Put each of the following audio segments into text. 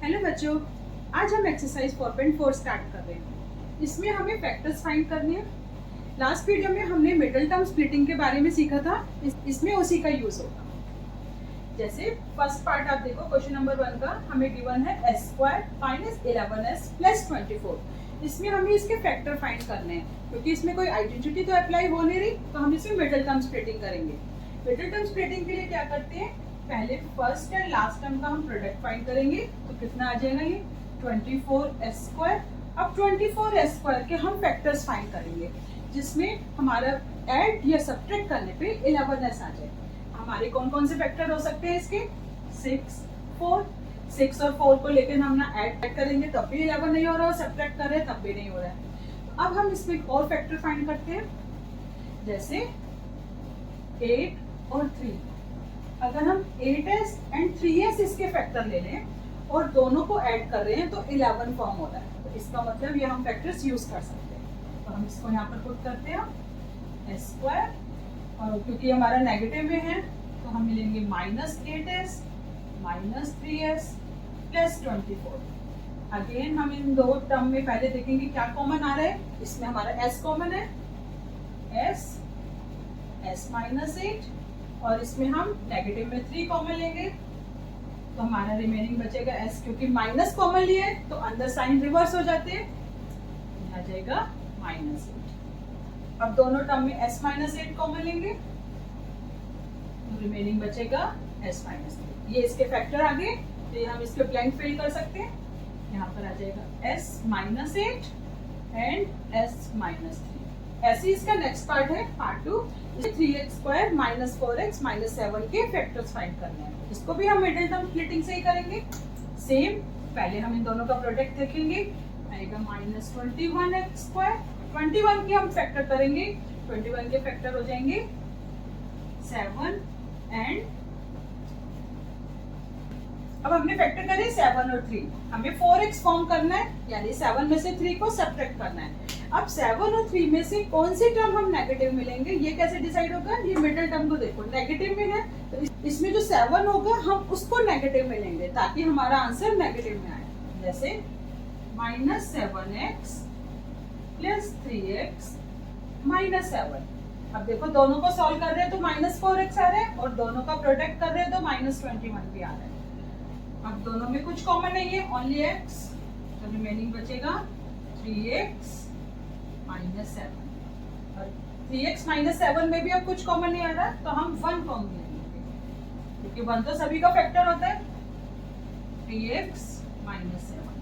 Hello बच्चों, आज हम एक्सरसाइज 4.4 स्टार्ट कर रहे हैं। इसमें हमें फैक्टर्स फाइंड करने हैं। लास्ट वीडियो में हमने मिडिल टर्म स्प्लिटिंग के बारे में सीखा था। इसमें उसी का यूज होगा। जैसे फर्स्ट पार्ट आप देखो, क्वेश्चन नंबर 1 का हमें गिवन है s square minus 11s plus 24। इसमें हमें इसके फैक्टर फाइंड करने हैं। क्योंकि इसमें कोई आइडेंटिटी तो अप्लाई हो नहीं रही, तो हम इसमें मिडिल टर्म स्प्लिटिंग करेंगे। मिडिल टर्म स्प्लिटिंग के लिए क्या करते हैं, पहले फर्स्ट एंड लास्ट टर्म का हम प्रोडक्ट फाइंड करेंगे। तो कितना आ जाएगा ये 24s स्क्वायर। अब 24s स्क्वायर के हम फैक्टर्स फाइंड करेंगे, जिसमें हमारा ऐड या सब्ट्रैक्ट करने पे 11s आ जाएगा। हमारे कौन कौन से फैक्टर हो सकते हैं इसके, 6, 4। 6 और 4 को लेकर हम ना ऐड करेंगे तब भी 11 नहीं हो रहा, और सब्ट्रैक्ट कर रहे हैं तब भी नहीं हो रहा है। अब हम इसमें और फैक्टर फाइंड करते हैं, जैसे 8 और 3। अगर हम 8s एंड 3s इसके फैक्टर ले लें और दोनों को ऐड कर रहे हैं तो 11 फॉर्म हो रहा है। तो इसका मतलब ये हम फैक्टर्स यूज कर सकते हैं। तो हम इसको यहाँ पर पुट करते हैं s स्क्वायर, और क्योंकि हमारा नेगेटिव में है तो हम मिलेंगे -8s minus 3s plus 24। Again हम इन दो टर्म में पहले देखेंगे क्या कॉमन आ रहा है। इसमें हमारा s कॉमन है, s माइनस 8, और इसमें हम नेगेटिव में 3 कॉमन लेंगे तो हमारा रिमेनिंग बचेगा s। क्योंकि माइनस कॉमन लिए तो अंदर साइन रिवर्स हो जाते हैं, आ जाएगा -8। अब दोनों टर्म में s माइनस 8 कॉमन लेंगे तो रिमेनिंग बचेगा s माइनस 8। ये इसके फैक्टर आ गए, तो ये हम इसके ब्लैंक फिल कर सकते हैं। यहाँ पर आ जाएगा s minus 8 and s minus 3। ऐसे ही इसका नेक्स्ट पार्ट है, part 2। 3x square minus 4x minus 7 के फैक्टर्स फाइंड करने हैं। इसको भी हम मिडिल टर्म स्प्लिटिंग से ही करेंगे। सेम, पहले हम इन दोनों का प्रोडक्ट देखेंगे, आएगा -21x स्क्वायर। 21 के हम फैक्टर करेंगे, 21 के फैक्टर हो जाएंगे 7 एंड, अब हमने फैक्टर करे 7 और 3, हमें 4x फॉर्म करना है, यानी 7 में से 3 को सब्ट्रैक्ट करना है। अब 7 और 3 में से कौन सी टर्म हम नेगेटिव मिलेंगे, ये कैसे डिसाइड होगा। ये मिडिल टर्म को देखो, नेगेटिव में है तो इसमें जो 7 होगा हम उसको नेगेटिव मिलेंगे, ताकि हमारा आंसर नेगेटिव में आए। जैसे -7x प्लस 3x माइनस 7। अब देखो दोनों को सॉल्व कर रहे हैं तो -4x आ रहा है, और दोनों का प्रोडक्ट कर रहे हैं तो -21 भी आ रहा है। अब दोनों में कुछ कॉमन नहीं है, ओनली x, तो रिमेनिंग बचेगा 3x माइनस 7। और 3x माइनस 7 में भी अब कुछ कॉमन नहीं आ रहा, तो हम 1 कॉमन लेंगे, क्योंकि 1 तो सभी का फैक्टर होता है। 3x minus 7,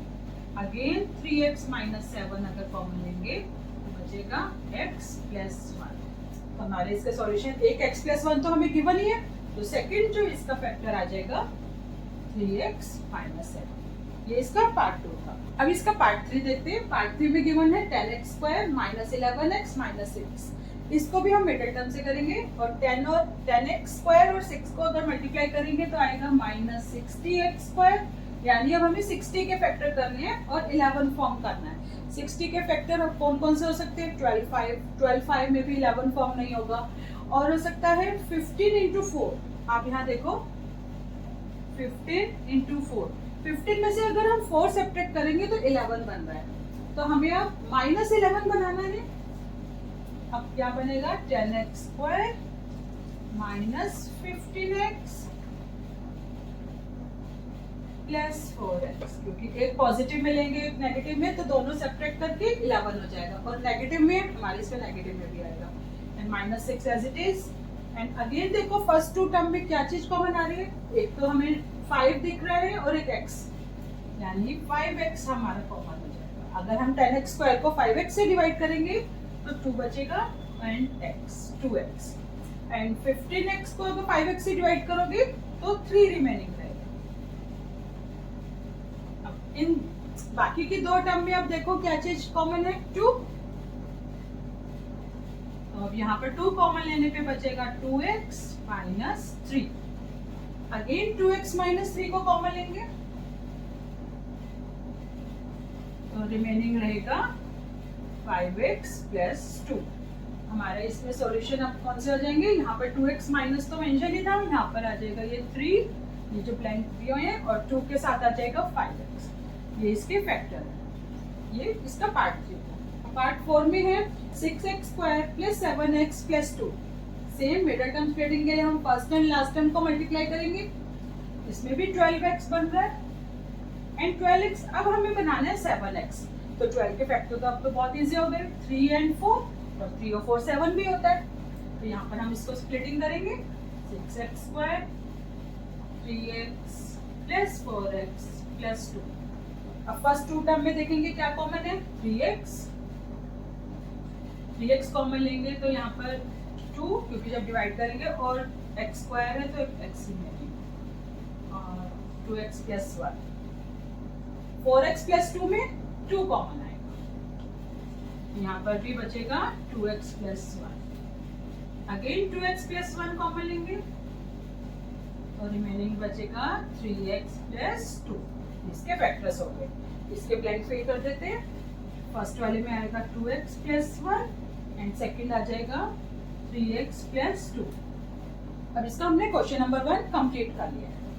again 3x minus 7 अगर कॉमन लेंगे तो बचेगा x प्लस 1। तो हमारे इसका सॉल्यूशन एक x प्लस 1 तो हमें गिवन ही है, तो सेकंड जो इसका फैक्टर आ जाएगा 3x माइनस 7। ये इसका पार्ट 2 था। अब इसका पार्ट 3 देखते हैं। पार्ट 3 में गिवन है 10x square minus 11x minus 6। इसको भी हम मिडिल टर्म से करेंगे, और 10x स्क्वायर और 6 को अगर मल्टीप्लाई करेंगे तो आएगा -60x स्क्वायर। यानी अब हमें 60 के फैक्टर करने हैं और 11 फॉर्म करना है। 60 के फैक्टर अब कौन कौन से हो सकते हैं, 12 में भी 11 फॉर्म नहीं होगा, और हो सकता है 15 इंटू 4। आप यहाँ देखो 15 इंटू 4, 15 में से अगर हम 4 सब्ट्रैक्ट करेंगे तो 11 बन रहा है। तो हमें अब -11 बनाना है। अब क्या बनेगा, 10x square minus 15x plus 4x। क्योंकि एक पॉजिटिव में लेंगे एक नेगेटिव में, तो दोनों सब्ट्रैक्ट करके 11 हो जाएगा, और नेगेटिव में हमारे इसमें नेगेटिव में भी आएगा, and -6 as it is. And again देखो फर्स्ट 2 टर्म में क्या चीज कॉमन आ रही है, एक तो हमें 5 दिख रहा है और एक x, यानी 5x हमारा कॉमन हो जाएगा। अगर हम 10x स्क्वायर को 5x से डिवाइड करेंगे तो 2 बचेगा, and x 2x, and 15x को अगर 5x से डिवाइड करोगे तो 3 रिमेनिंग रहेगा। अब इन बाकी की 2 टर्म में अब देखो क्या चीज कॉमन है, 2। तो अब यहाँ पर 2 कॉमन लेने पे बचेगा 2x minus 3। Again 2x minus 3 को कॉमन लेंगे तो रिमेनिंग रहेगा 5x प्लस 2। हमारा इसमें सॉल्यूशन अब कौन से हो जाएंगे, यहाँ पर 2x माइनस तो मेंशन ही था, यहाँ पर आ जाएगा ये 3 ये जो ब्लैंक दिए हुए हैं, और 2 के साथ आ जाएगा 5x। ये इसके फैक्टर है। ये इसका पार्ट 3 है। पार्ट 4 में है 6x square plus 7x plus 2। Same middle term splitting के लिए हम फर्स्ट एंड लास्ट टर्म को मल्टीप्लाई करेंगे। इसमें भी 12x बन रहा है एंड 12x। अब हमें बनाना है 7x, तो 12 के फैक्टर तो अब तो बहुत इजी हो गए, 3 एंड 4, और 3 और 4 7 भी होता है। तो यहाँ पर हम इसको स्प्लिटिंग करेंगे, 6x square 3x plus 4x plus 2। अब फर्स्ट 2 टर्म में देखेंगे क्या कॉमन है, 3x कॉमन लेंगे तो यहाँ पर 2, क्योंकि जब डिवाइड करेंगे, और x स्क्वायर है तो x ही में, और 2x प्लस 1, 4x प्लस 2 में 2 कॉमन आएगा। यहाँ पर भी बचेगा 2x plus 1। Again 2x plus 1 common लेंगे तो रिमेनिंग बचेगा 3x प्लस 2। इसके फैक्टर्स हो गए। इसके ब्लैंक फिल कर देते हैं। फर्स्ट वाले में आएगा 2x प्लस 1 एंड सेकेंड आ जाएगा 3x प्लस 2। अब इसका हमने क्वेश्चन नंबर 1 कंप्लीट कर लिया है।